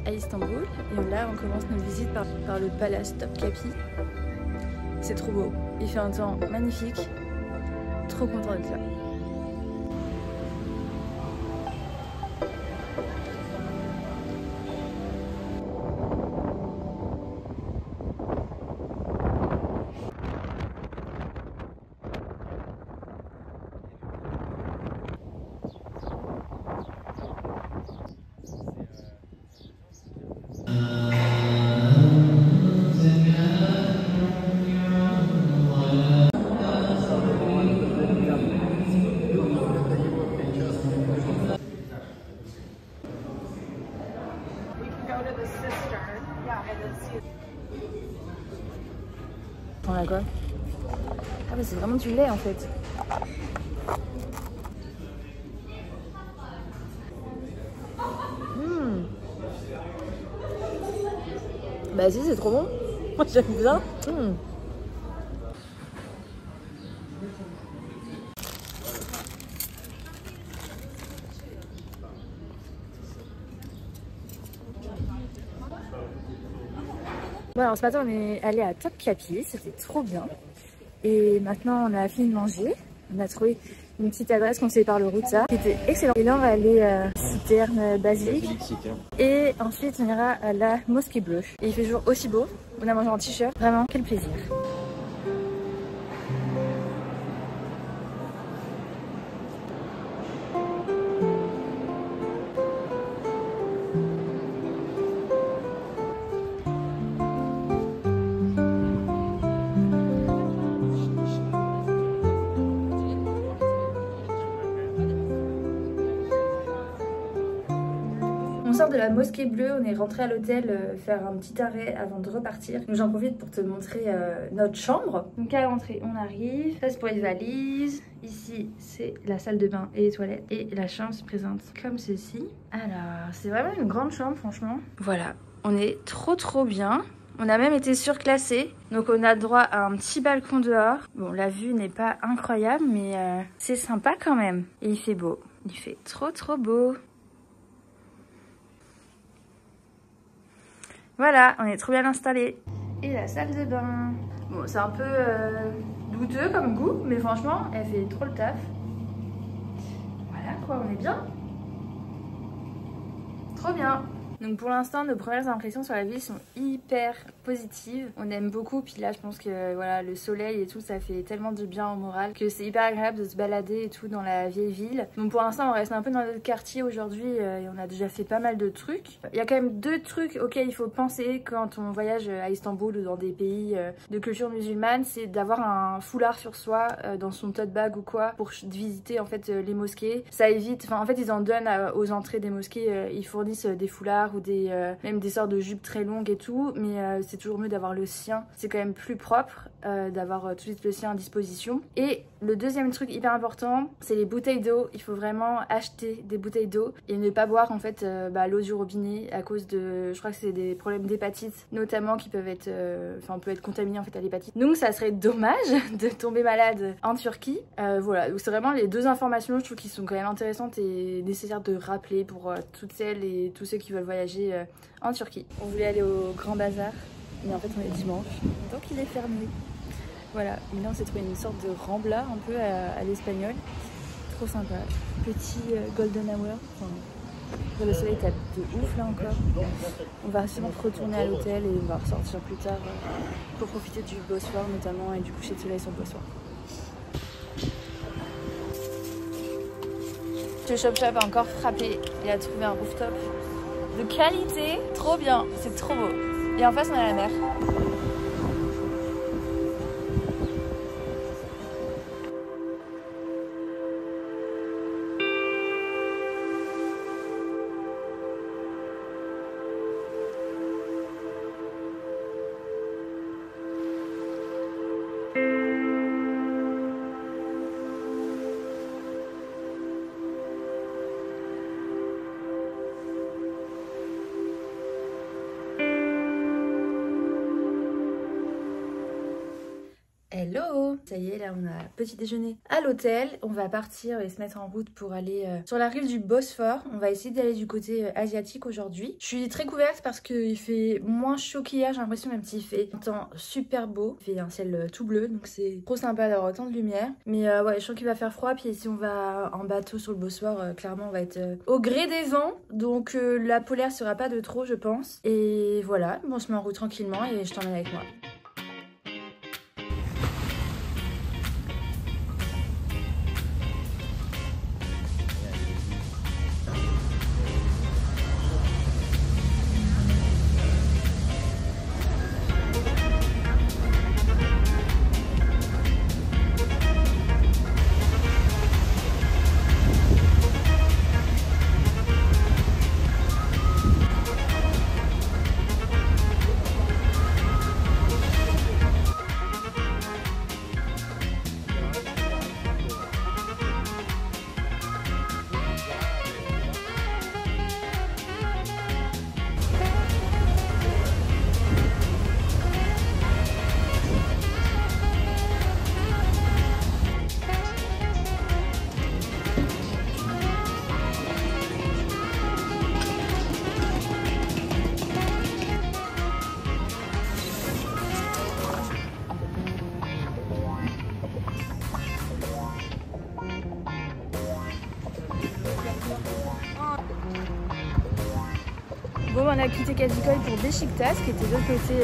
à Istanbul. Et là, on commence nos visites par le palace Topkapi. C'est trop beau. Il fait un temps magnifique. Trop content d'être là. On a quoi? Ah mais c'est vraiment du lait en fait. Bah si, c'est trop bon. Moi j'aime bien. Bon alors ce matin on est allé à Topkapi, c'était trop bien. Et maintenant on a fini de manger. On a trouvé une petite adresse conseillée par le routard qui était excellente. Et là on va aller à Citerne Basilique. Et ensuite on ira à la Mosquée Bleue. Et il fait toujours aussi beau. On a mangé en t-shirt. Vraiment quel plaisir. On sort de la Mosquée Bleue, on est rentré à l'hôtel faire un petit arrêt avant de repartir. Donc j'en profite pour te montrer notre chambre. Donc à l'entrée, on arrive. Ça c'est pour les valises. Ici, c'est la salle de bain et les toilettes. Et la chambre se présente comme ceci. Alors, c'est vraiment une grande chambre, franchement. Voilà, on est trop bien. On a même été surclassé. Donc on a droit à un petit balcon dehors. Bon, la vue n'est pas incroyable, mais c'est sympa quand même. Et il fait beau. Il fait trop beau. Voilà, on est trop bien installé. Et la salle de bain. Bon, c'est un peu douteux comme goût, mais franchement, elle fait trop le taf. Voilà quoi, on est bien. Trop bien. Donc pour l'instant, nos premières impressions sur la ville sont hyper positives. On aime beaucoup, puis là je pense que voilà, le soleil et tout, ça fait tellement du bien au moral que c'est hyper agréable de se balader et tout dans la vieille ville. Donc pour l'instant, on reste un peu dans notre quartier aujourd'hui et on a déjà fait pas mal de trucs. Il y a quand même deux trucs auxquels il faut penser quand on voyage à Istanbul ou dans des pays de culture musulmane, c'est d'avoir un foulard sur soi dans son tote bag ou quoi pour visiter en fait les mosquées. Ça évite, enfin en fait ils en donnent aux entrées des mosquées, ils fournissent des foulards ou même des sortes de jupes très longues et tout, mais c'est toujours mieux d'avoir le sien. C'est quand même plus propre d'avoir tout de suite le sien à disposition. Et le deuxième truc hyper important, c'est les bouteilles d'eau. Il faut vraiment acheter des bouteilles d'eau et ne pas boire en fait l'eau du robinet à cause de, je crois que c'est des problèmes d'hépatite notamment qui peuvent être, on peut être contaminé en fait à l'hépatite. Donc ça serait dommage de tomber malade en Turquie. Voilà, donc c'est vraiment les deux informations je trouve qui sont quand même intéressantes et nécessaires de rappeler pour toutes celles et tous ceux qui veulent voyager en Turquie. On voulait aller au Grand Bazar, mais en fait on est dimanche, donc il est fermé. Voilà, et là on s'est trouvé une sorte de rambla un peu à l'espagnol. Trop sympa. Petit golden hour. Enfin, le soleil tape de ouf là encore. On va sûrement retourner à l'hôtel et on va ressortir plus tard pour profiter du Bosphore notamment et du coucher de soleil sur le Bosphore. Le Chop Chop a encore frappé et a trouvé un rooftop de qualité, trop bien, c'est trop beau. Et en face on a la mer. Hello! Ça y est, là on a petit déjeuner à l'hôtel. On va partir et se mettre en route pour aller sur la rive du Bosphore. On va essayer d'aller du côté asiatique aujourd'hui. Je suis très couverte parce qu'il fait moins chaud qu'hier, j'ai l'impression, même s'il fait un temps super beau. Il fait un ciel tout bleu, donc c'est trop sympa d'avoir autant de lumière. Mais ouais, je sens qu'il va faire froid. Puis si on va en bateau sur le Bosphore, clairement on va être au gré des vents. Donc la polaire sera pas de trop, je pense. Et voilà, bon, on se met en route tranquillement et je t'emmène avec moi. Bon, on a quitté Kadıköy pour Beşiktaş, qui était de l'autre côté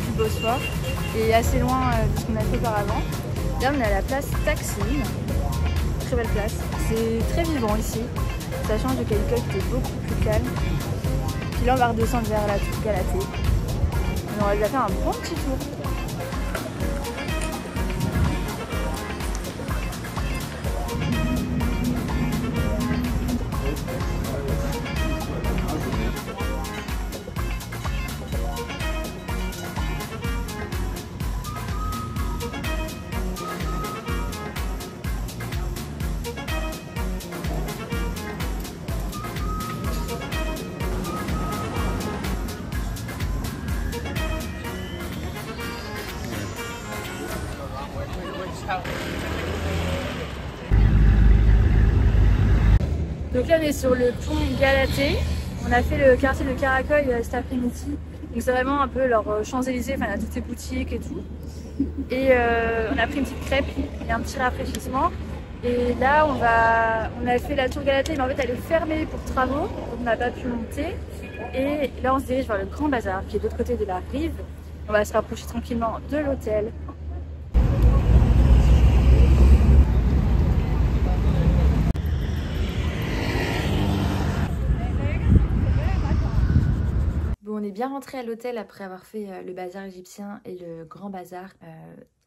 du Bosphore et assez loin de ce qu'on a fait auparavant. Là, on est à la place Taksim. Très belle place. C'est très vivant ici. Ça change de Kadıköy qui était beaucoup plus calme. Puis là, on va redescendre vers la tour Galatée. On aura déjà fait un bon petit tour. Donc là on est sur le pont Galatée. On a fait le quartier de Karaköy cet après-midi. Donc c'est vraiment un peu leur Champs-Élysées, enfin il y a toutes ces boutiques et tout. Et on a pris une petite crêpe et un petit rafraîchissement. Et là on a fait la tour Galatée, mais en fait elle est fermée pour travaux, donc on n'a pas pu monter. Et là on se dirige vers le Grand Bazar qui est de l'autre côté de la rive. On va se rapprocher tranquillement de l'hôtel. On est bien rentré à l'hôtel après avoir fait le bazar égyptien et le grand bazar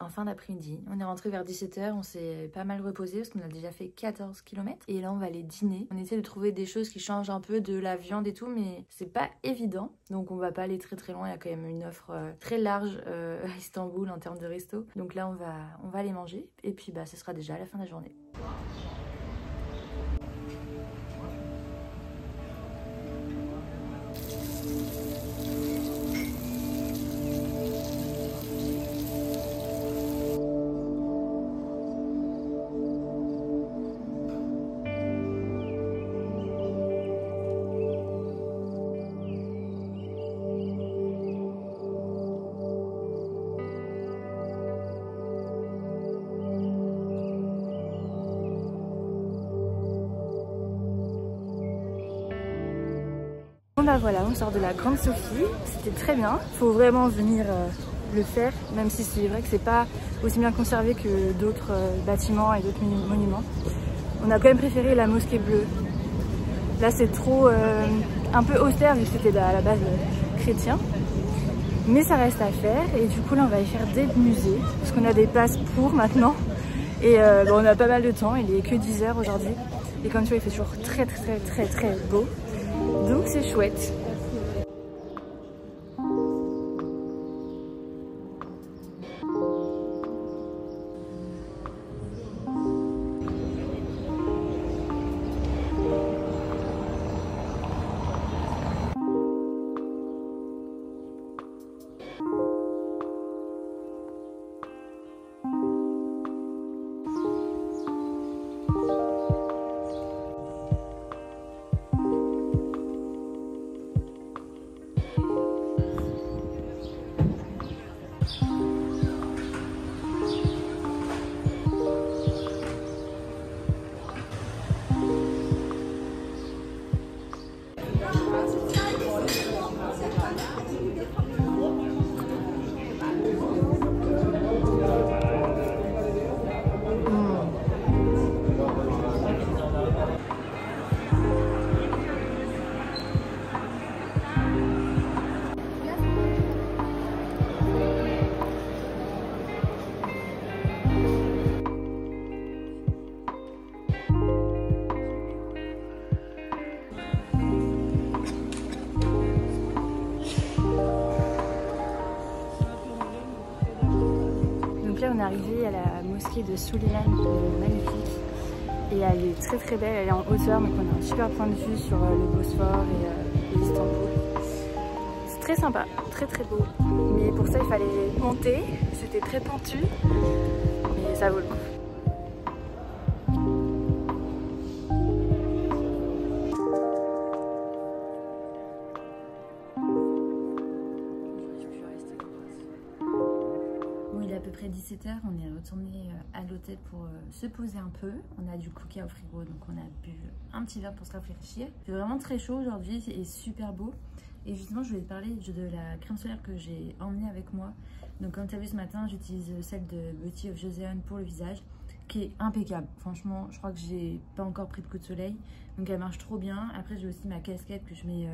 en fin d'après-midi. On est rentré vers 17 h, on s'est pas mal reposé parce qu'on a déjà fait 14 km. Et là on va aller dîner. On essaie de trouver des choses qui changent un peu de la viande et tout, mais c'est pas évident. Donc on va pas aller très très loin, il y a quand même une offre très large à Istanbul en termes de resto. Donc là on va aller manger et puis bah ce sera déjà à la fin de la journée. Bon bah voilà, on sort de la Grande Sophie, c'était très bien. Faut vraiment venir le faire, même si c'est vrai que c'est pas aussi bien conservé que d'autres bâtiments et d'autres monuments. On a quand même préféré la mosquée bleue. Là c'est trop un peu austère vu que c'était à la base chrétien. Mais ça reste à faire et du coup là on va aller faire des musées parce qu'on a des passes pour maintenant. Et bon, on a pas mal de temps, il est que 10 h aujourd'hui. Et comme tu vois il fait toujours très très très très beau. Donc c'est chouette. Donc là on est arrivé à la mosquée de Suleiman, magnifique. Et elle est très très belle, elle est en hauteur, donc on a un super point de vue sur le Bosphore et Istanbul. C'est très sympa, très très beau. Mais pour ça il fallait monter, c'était très pentu, mais ça vaut le coup. À peu près 17h, on est retourné à l'hôtel pour se poser un peu. On a du coca au frigo, donc on a bu un petit verre pour se rafraîchir. C'est vraiment très chaud aujourd'hui et super beau. Et justement, je voulais te parler de la crème solaire que j'ai emmenée avec moi. Donc comme tu as vu ce matin, j'utilise celle de Beauty of Joseon pour le visage, qui est impeccable. Franchement, je crois que j'ai pas encore pris de coup de soleil, donc elle marche trop bien. Après, j'ai aussi ma casquette que je mets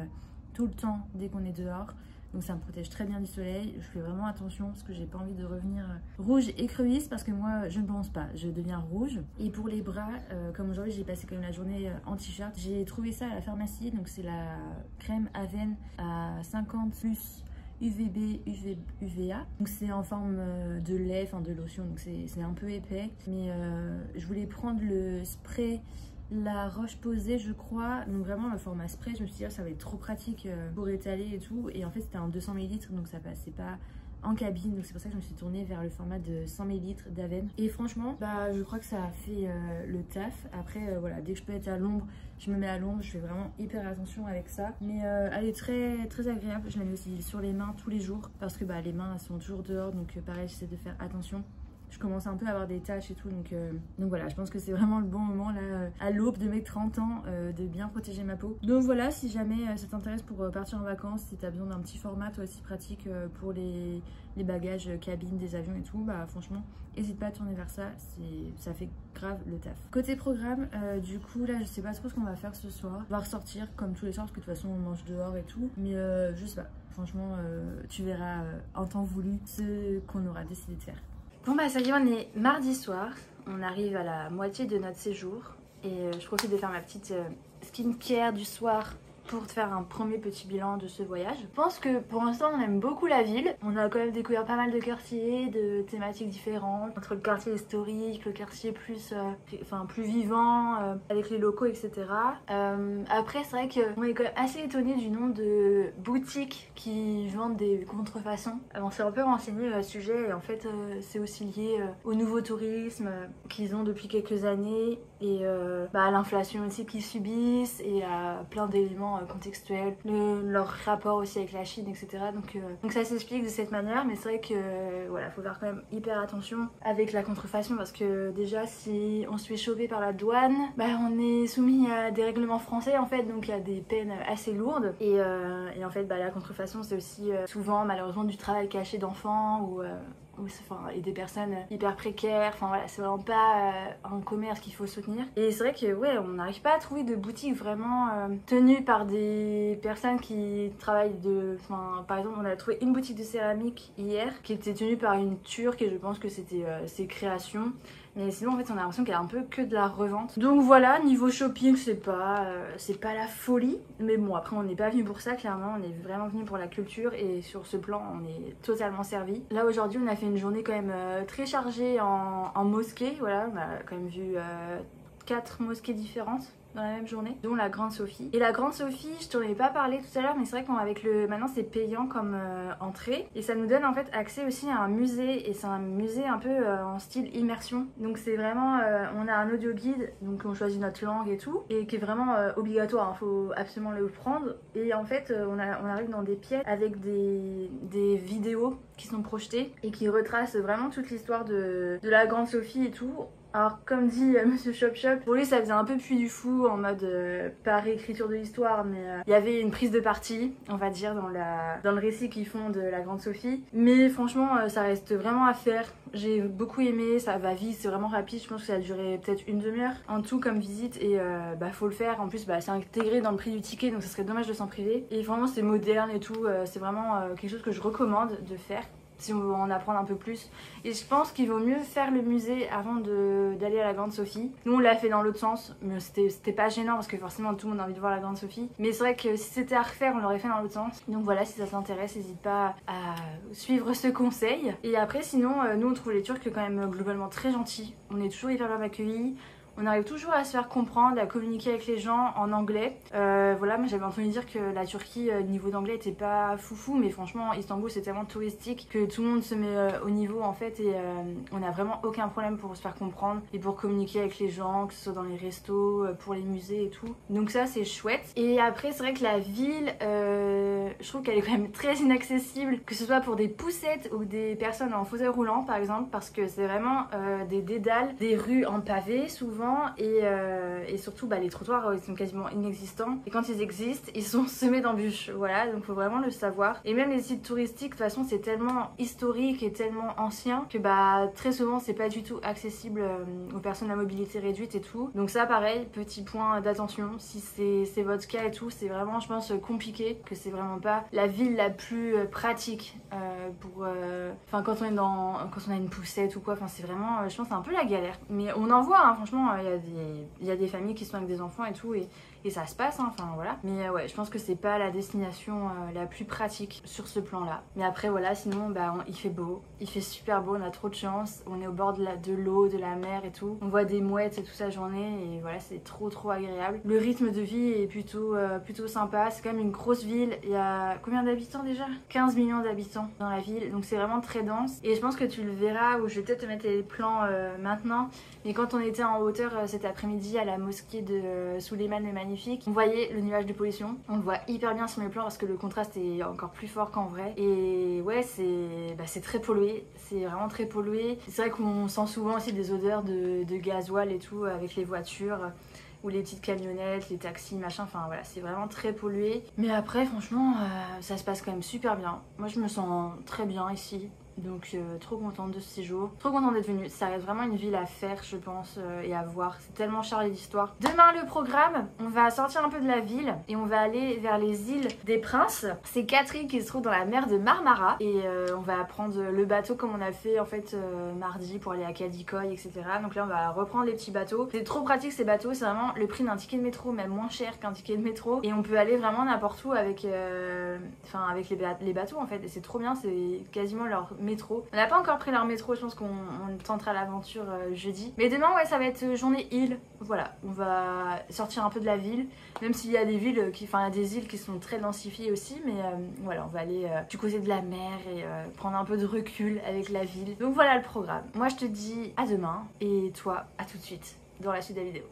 tout le temps dès qu'on est dehors. Donc ça me protège très bien du soleil. Je fais vraiment attention parce que j'ai pas envie de revenir rouge et écrevisse, parce que moi je ne pense pas, je deviens rouge. Et pour les bras, comme aujourd'hui j'ai passé quand même la journée en t-shirt, j'ai trouvé ça à la pharmacie. Donc c'est la crème Aven à 50 plus UVB, UVA. Donc c'est en forme de lait, enfin de lotion, donc c'est un peu épais. Mais je voulais prendre le spray La Roche-Posay, je crois, donc vraiment le format spray. Je me suis dit, oh, ça va être trop pratique pour étaler et tout. Et en fait, c'était en 200 ml, donc ça passait pas en cabine. Donc c'est pour ça que je me suis tournée vers le format de 100 ml d'Aven. Et franchement, bah, je crois que ça a fait le taf. Après, voilà, dès que je peux être à l'ombre, je me mets à l'ombre. Je fais vraiment hyper attention avec ça. Mais elle est très, très agréable. Je la mets aussi sur les mains tous les jours, parce que bah, les mains, elles sont toujours dehors. Donc pareil, j'essaie de faire attention. Je commence un peu à avoir des taches et tout, donc voilà, je pense que c'est vraiment le bon moment là, à l'aube de mes 30 ans, de bien protéger ma peau. Donc voilà, si jamais ça t'intéresse pour partir en vacances, si t'as besoin d'un petit format toi aussi pratique pour les bagages cabine des avions et tout, bah franchement, n'hésite pas à tourner vers ça, ça fait grave le taf. Côté programme, du coup là, je sais pas trop ce qu'on va faire ce soir. On va ressortir comme tous les soirs, parce que de toute façon on mange dehors et tout, mais je sais pas, franchement, tu verras en temps voulu ce qu'on aura décidé de faire. Bon bah ça y est, on est mardi soir, on arrive à la moitié de notre séjour et je profite de faire ma petite skincare du soir pour te faire un premier petit bilan de ce voyage. Je pense que pour l'instant on aime beaucoup la ville. On a quand même découvert pas mal de quartiers, de thématiques différentes, entre le quartier historique, le quartier plus, plus vivant, avec les locaux, etc. Après c'est vrai qu'on est quand même assez étonné du nombre de boutiques qui vendent des contrefaçons. On s'est un peu renseigné à ce sujet et en fait c'est aussi lié au nouveau tourisme qu'ils ont depuis quelques années et à l'inflation aussi qu'ils subissent et à plein d'éléments contextuels, leur rapport aussi avec la Chine, etc. Donc ça s'explique de cette manière, mais c'est vrai que voilà, faut faire quand même hyper attention avec la contrefaçon, parce que déjà si on se fait choper par la douane, bah on est soumis à des règlements français en fait, donc il y a des peines assez lourdes et en fait la contrefaçon c'est aussi souvent malheureusement du travail caché d'enfants et des personnes hyper précaires. Enfin voilà, c'est vraiment pas un commerce qu'il faut soutenir. Et c'est vrai que ouais, on n'arrive pas à trouver de boutique vraiment tenue par des personnes qui travaillent par exemple, on a trouvé une boutique de céramique hier qui était tenue par une Turque et je pense que c'était ses créations. Mais sinon en fait on a l'impression qu'il y a un peu que de la revente. Donc voilà, niveau shopping c'est pas la folie. Mais bon, après on n'est pas venu pour ça, clairement on est vraiment venu pour la culture et sur ce plan on est totalement servi. Là aujourd'hui on a fait une journée quand même très chargée en mosquées. Voilà, on a quand même vu 4 mosquées différentes dans la même journée, dont la Grande Sophie. Et la Grande Sophie, je t'en ai pas parlé tout à l'heure, mais c'est vrai qu'avec maintenant c'est payant comme entrée, et ça nous donne en fait accès aussi à un musée, et c'est un musée un peu en style immersion. Donc c'est vraiment, on a un audio guide, donc on choisit notre langue et tout, et qui est vraiment obligatoire, hein, faut absolument le prendre. Et en fait on arrive dans des pièces avec des vidéos qui sont projetées et qui retracent vraiment toute l'histoire de la Grande Sophie et tout. Alors comme dit Monsieur Chop Chop, pour lui ça faisait un peu puits du fou en mode pas réécriture de l'histoire, mais il y avait une prise de parti, on va dire, dans le récit qu'ils font de la Grande Sophie. Mais franchement ça reste vraiment à faire. J'ai beaucoup aimé, ça va vite, c'est vraiment rapide, je pense que ça a duré peut-être une demi-heure en tout comme visite et faut le faire. En plus c'est intégré dans le prix du ticket, donc ça serait dommage de s'en priver. Et vraiment c'est moderne et tout, c'est vraiment quelque chose que je recommande de faire. si on veut en apprendre un peu plus. Et je pense qu'il vaut mieux faire le musée avant d'aller à la Grande Sophie. Nous on l'a fait dans l'autre sens, mais c'était pas gênant parce que forcément tout le monde a envie de voir la Grande Sophie. Mais c'est vrai que si c'était à refaire, on l'aurait fait dans l'autre sens. Donc voilà, si ça t'intéresse, n'hésite pas à suivre ce conseil. Et après sinon, nous on trouve les Turcs quand même globalement très gentils. On est toujours hyper bien accueillis. On arrive toujours à se faire comprendre, à communiquer avec les gens en anglais. Voilà, moi j'avais entendu dire que la Turquie, niveau d'anglais, était pas foufou, mais franchement, Istanbul c'est tellement touristique que tout le monde se met au niveau en fait, et on n'a vraiment aucun problème pour se faire comprendre et pour communiquer avec les gens, que ce soit dans les restos, pour les musées et tout. Donc ça c'est chouette. Et après c'est vrai que la ville, je trouve qu'elle est quand même très inaccessible, que ce soit pour des poussettes ou des personnes en fauteuil roulant par exemple, parce que c'est vraiment des dédales, des rues en pavé souvent. Et surtout les trottoirs ils sont quasiment inexistants, et quand ils existent ils sont semés d'embûches, voilà, donc faut vraiment le savoir. Et même les sites touristiques de toute façon c'est tellement historique et tellement ancien que très souvent c'est pas du tout accessible aux personnes à mobilité réduite et tout. Donc ça pareil, petit point d'attention, si c'est votre cas et tout, c'est vraiment je pense compliqué, que c'est vraiment pas la ville la plus pratique pour quand on a une poussette ou quoi, enfin c'est vraiment je pense c'est un peu la galère, mais on en voit hein, franchement. Il y a des familles qui sont avec des enfants et tout, et ça se passe, hein, enfin voilà. Mais ouais, je pense que c'est pas la destination la plus pratique sur ce plan-là. Mais après voilà, sinon il fait beau, il fait super beau, on a trop de chance. On est au bord de l'eau, de la mer et tout. On voit des mouettes toute la journée et voilà, c'est trop agréable. Le rythme de vie est plutôt sympa. C'est quand même une grosse ville. Il y a combien d'habitants déjà? 15 millions d'habitants dans la ville, donc c'est vraiment très dense. Et je pense que tu le verras, ou je vais peut-être te mettre les plans maintenant. Mais quand on était en hauteur cet après-midi à la mosquée de Suleyman le Magnifique, on voyait le nuage de pollution. On le voit hyper bien sur mes plans parce que le contraste est encore plus fort qu'en vrai. Et ouais, c'est très pollué. C'est vraiment très pollué. C'est vrai qu'on sent souvent aussi des odeurs de gasoil et tout avec les voitures, ou les petites camionnettes, les taxis, machin, enfin voilà, c'est vraiment très pollué. Mais après, franchement, ça se passe quand même super bien. Moi, je me sens très bien ici. Donc trop contente de ce séjour, trop contente d'être venue. Ça reste vraiment une ville à faire je pense, et à voir, c'est tellement chargé d'histoire. Demain le programme, on va sortir un peu de la ville et on va aller vers les îles des Princes. C'est 4 îles qui se trouvent dans la mer de Marmara, et on va prendre le bateau comme on a fait en fait mardi pour aller à Kadikoy, etc. Donc là on va reprendre les petits bateaux. C'est trop pratique ces bateaux, c'est vraiment le prix d'un ticket de métro, même moins cher qu'un ticket de métro, et on peut aller vraiment n'importe où avec les bateaux en fait, et c'est trop bien, c'est quasiment leur métro. On n'a pas encore pris leur métro, je pense qu'on tentera l'aventure jeudi. Mais demain ouais, ça va être journée île. Voilà, on va sortir un peu de la ville, même s'il y a des villes il y a des îles qui sont très densifiées aussi, mais voilà, on va aller du côté de la mer et prendre un peu de recul avec la ville. Donc voilà le programme. Moi je te dis à demain, et toi à tout de suite dans la suite de la vidéo.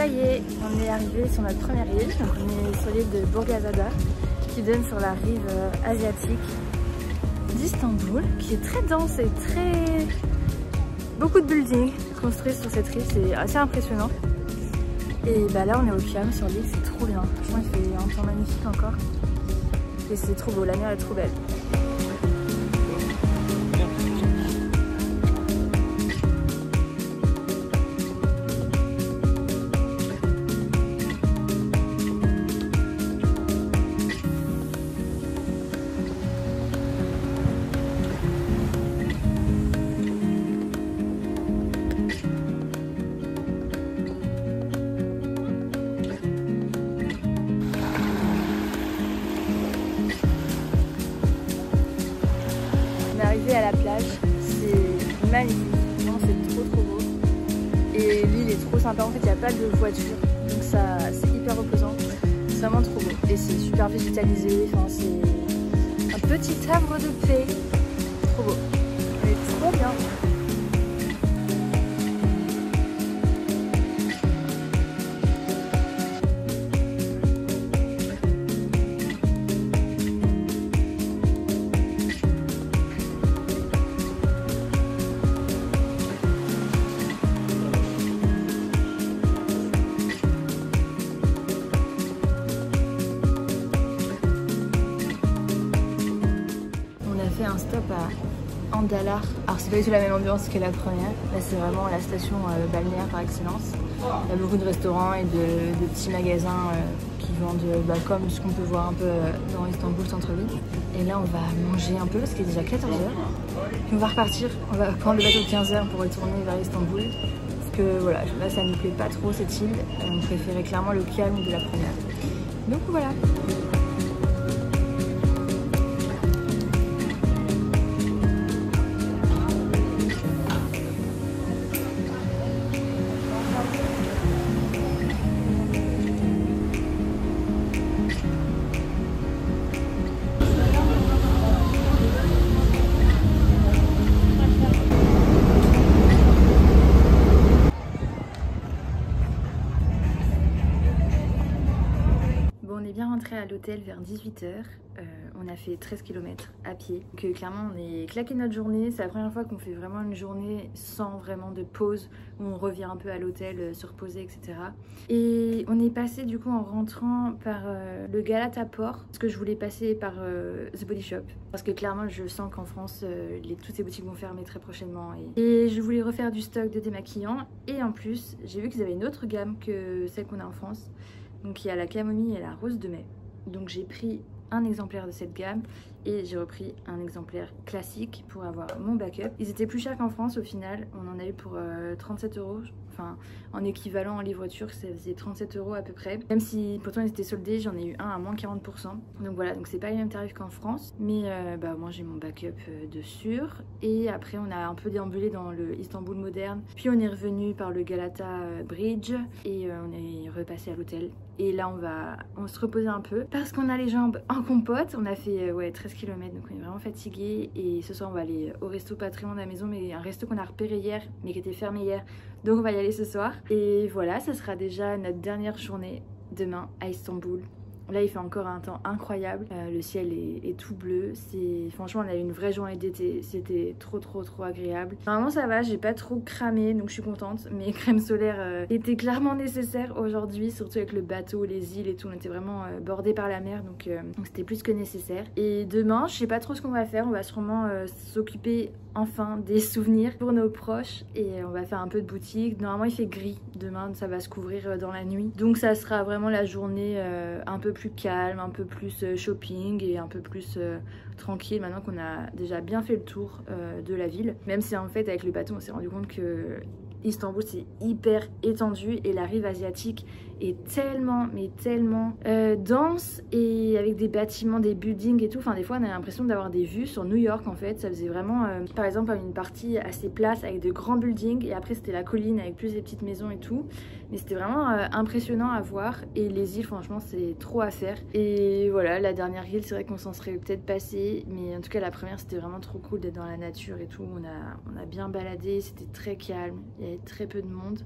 Ça y est, on est arrivé sur notre première île. Donc on est sur l'île de Burgazada, qui donne sur la rive asiatique d'Istanbul, qui est très dense et très... beaucoup de buildings construits sur cette île, c'est assez impressionnant. Et là on est au calme sur l'île, c'est trop bien. Franchement il fait un temps magnifique encore. Et c'est trop beau, la mer est trop belle. À la plage, c'est magnifique, c'est trop beau, et l'île est trop sympa, en fait il n'y a pas de voiture, donc ça c'est hyper reposant, c'est vraiment trop beau, et c'est super végétalisé, enfin c'est un petit havre de paix, trop beau, mais trop bien. Mondalar. Alors c'est pas du tout la même ambiance que la première. Là c'est vraiment la station balnéaire par excellence. Il y a beaucoup de restaurants et de petits magasins qui vendent comme ce qu'on peut voir un peu dans Istanbul centre-ville. Et là on va manger un peu parce qu'il est déjà 14h. Puis on va repartir, on va prendre le bateau de 15h pour retourner vers Istanbul. Parce que voilà, là ça nous plaît pas trop cette île. On préférait clairement le calme de la première. Donc voilà. À l'hôtel vers 18h, on a fait 13 km à pied, que clairement on est claqué notre journée. C'est la première fois qu'on fait vraiment une journée sans vraiment de pause, où on revient un peu à l'hôtel, se reposer, etc. Et on est passé du coup en rentrant par le Galata Port, parce que je voulais passer par The Body Shop, parce que clairement je sens qu'en France toutes ces boutiques vont fermer très prochainement, et je voulais refaire du stock de démaquillants, et en plus j'ai vu qu'ils avaient une autre gamme que celle qu'on a en France. Donc il y a la camomille et la rose de mai. Donc j'ai pris un exemplaire de cette gamme et j'ai repris un exemplaire classique pour avoir mon backup. Ils étaient plus chers qu'en France au final, on en a eu pour 37 €. Enfin, en équivalent en livre turc, ça faisait 37 € à peu près. Même si pourtant ils étaient soldés, j'en ai eu un à moins 40%. Donc voilà, donc c'est pas les mêmes tarifs qu'en France. Mais moi j'ai mon backup de sûr. Et après on a un peu déambulé dans le Istanbul moderne. Puis on est revenu par le Galata Bridge et on est repassé à l'hôtel. Et là on se reposait un peu parce qu'on a les jambes en compote. On a fait 13 km, donc on est vraiment fatigué. Et ce soir on va aller au resto pas très loin de la maison, mais un resto qu'on a repéré hier mais qui était fermé hier. Donc on va y aller ce soir. Et voilà, ça sera déjà notre dernière journée demain à Istanbul. Là il fait encore un temps incroyable, le ciel est tout bleu, franchement on a eu une vraie journée d'été, c'était trop agréable. Normalement ça va, j'ai pas trop cramé donc je suis contente, mes crèmes solaires étaient clairement nécessaires aujourd'hui, surtout avec le bateau, les îles et tout, on était vraiment bordés par la mer, donc c'était plus que nécessaire. Et demain je sais pas trop ce qu'on va faire, on va sûrement s'occuper enfin des souvenirs pour nos proches et on va faire un peu de boutique. Normalement il fait gris demain, ça va se couvrir dans la nuit, donc ça sera vraiment la journée un peu plus calme, un peu plus shopping et un peu plus tranquille maintenant qu'on a déjà bien fait le tour de la ville. Même si en fait avec le bateau on s'est rendu compte que Istanbul c'est hyper étendu et la rive asiatique est tellement dense et avec des bâtiments, des buildings et tout. Enfin des fois on a l'impression d'avoir des vues sur New York en fait. Ça faisait vraiment par exemple une partie assez plate avec de grands buildings et après c'était la colline avec plus des petites maisons et tout. Mais c'était vraiment impressionnant à voir et les îles franchement c'est trop à faire. Et voilà, la dernière île c'est vrai qu'on s'en serait peut-être passé, mais en tout cas la première c'était vraiment trop cool d'être dans la nature et tout. On a bien baladé, c'était très calme, il y avait très peu de monde.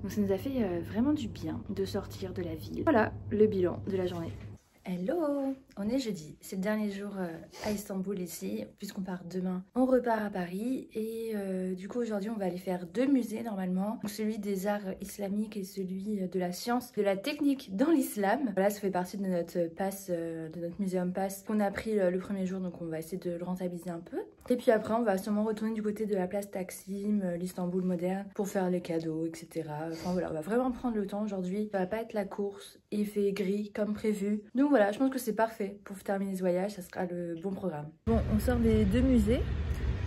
Donc ça nous a fait vraiment du bien de sortir de la ville. Voilà le bilan de la journée. Hello, on est jeudi, c'est le dernier jour à Istanbul ici, puisqu'on part demain, on repart à Paris et du coup aujourd'hui on va aller faire deux musées normalement, celui des arts islamiques et celui de la science, de la technique dans l'islam. Voilà, ça fait partie de notre pass, de notre muséum pass qu'on a pris le premier jour, donc on va essayer de le rentabiliser un peu. Et puis après on va sûrement retourner du côté de la place Taksim, l'Istanbul moderne, pour faire les cadeaux, etc. Enfin voilà, on va vraiment prendre le temps aujourd'hui, ça va pas être la course, il fait gris comme prévu. Donc voilà, je pense que c'est parfait pour terminer ce voyage, ça sera le bon programme. Bon, on sort des deux musées,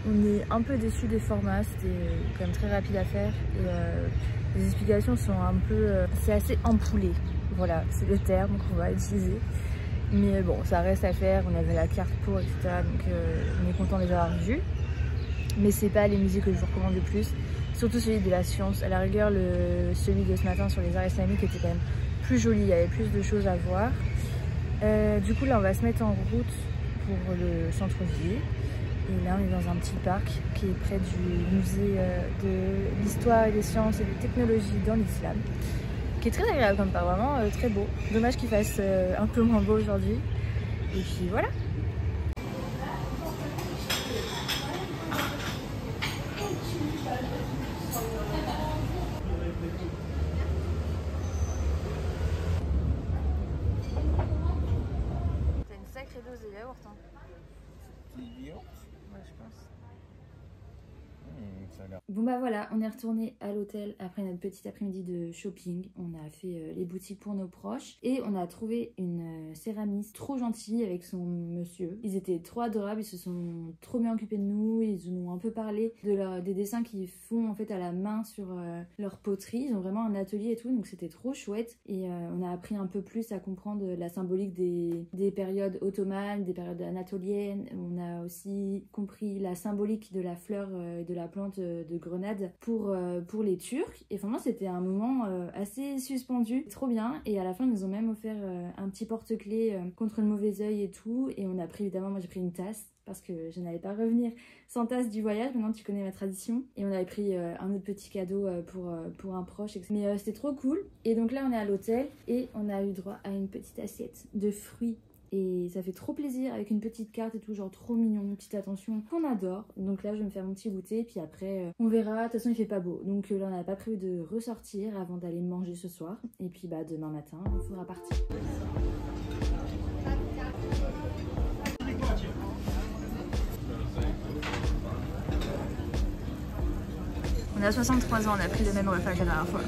on est un peu déçus des formats, c'était quand même très rapide à faire et les explications sont un peu... c'est assez ampoulé, voilà, c'est le terme qu'on va utiliser. Mais bon, ça reste à faire, on avait la carte pour, etc. Donc on est content de les avoir vus. Mais c'est pas les musées que je vous recommande le plus, surtout celui de la science. À la rigueur, celui de ce matin sur les arts islamiques était quand même plus joli, il y avait plus de choses à voir. Du coup là on va se mettre en route pour le centre-ville et là on est dans un petit parc qui est près du musée de l'histoire et des sciences et des technologies dans l'islam, qui est très agréable comme part, vraiment très beau. Dommage qu'il fasse un peu moins beau aujourd'hui. Et puis voilà. T'as une sacrée dose de yaourt, hein. Yaourt? Ouais, je pense. Bon bah voilà, on est retourné à l'hôtel après notre petit après-midi de shopping. On a fait les boutiques pour nos proches et on a trouvé une céramiste trop gentille avec son monsieur. Ils étaient trop adorables, ils se sont trop bien occupés de nous, ils nous ont un peu parlé des dessins qu'ils font en fait à la main sur leur poterie. Ils ont vraiment un atelier et tout, donc c'était trop chouette. Et on a appris un peu plus à comprendre la symbolique des périodes ottomanes, des périodes anatoliennes. On a aussi compris la symbolique de la fleur et de la plante de grenade pour les Turcs. Et vraiment c'était un moment assez suspendu, trop bien. Et à la fin ils nous ont même offert un petit porte-clés contre le mauvais œil et tout. Et on a pris, évidemment, moi j'ai pris une tasse parce que je n'allais pas revenir sans tasse du voyage. Maintenant tu connais ma tradition. Et on avait pris un autre petit cadeau pour un proche, etc. Mais c'était trop cool. Et donc là on est à l'hôtel et on a eu droit à une petite assiette de fruits. Et ça fait trop plaisir avec une petite carte et tout, genre trop mignon, une petite attention qu'on adore. Donc là je vais me faire mon petit goûter, puis après on verra. De toute façon il fait pas beau, donc là on n'a pas prévu de ressortir avant d'aller manger ce soir. Et puis bah demain matin il faudra partir. On a 63 ans, on a pris le même repas que la dernière fois.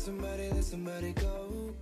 Somebody let somebody go.